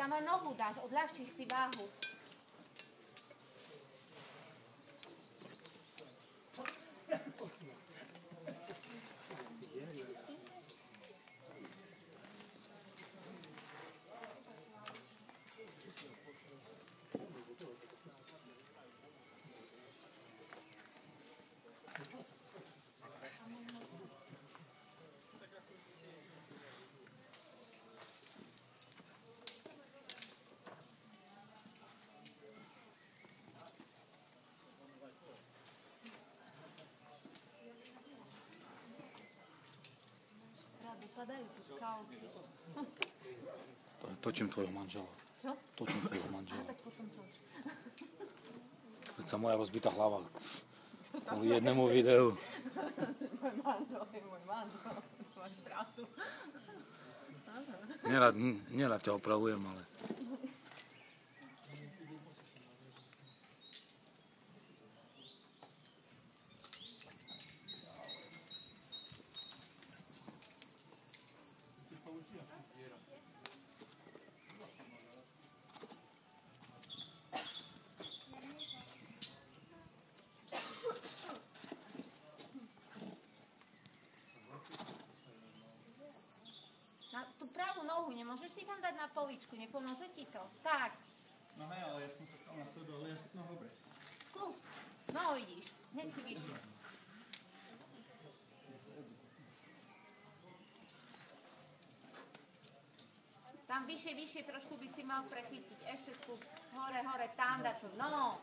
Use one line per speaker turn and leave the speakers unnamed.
Tam aj nohu dáš, odľahčíš si váhu. Vypadajú tu skalky.
Točím tvojho manžela.
Čo?
Točím tvojho manžela.
Tak potom toč.
Keď sa moja rozbitá hlava kvôli jednému videu.
Môj manžel je môj manžel. Máš pravdu.
Nerad ťa opravujem, ale...
Na tú pravú nohu nemôžeš si tam dať na poličku, nepomôže ti to? Tak.
No hej, ale ja som sa chcel na sebe ohliať, no dobre.
Skús. No vidíš, hneď si vyššie. Tam vyššie trošku by si mal prechytiť. Ešte skús. Hore, tam dať to. No.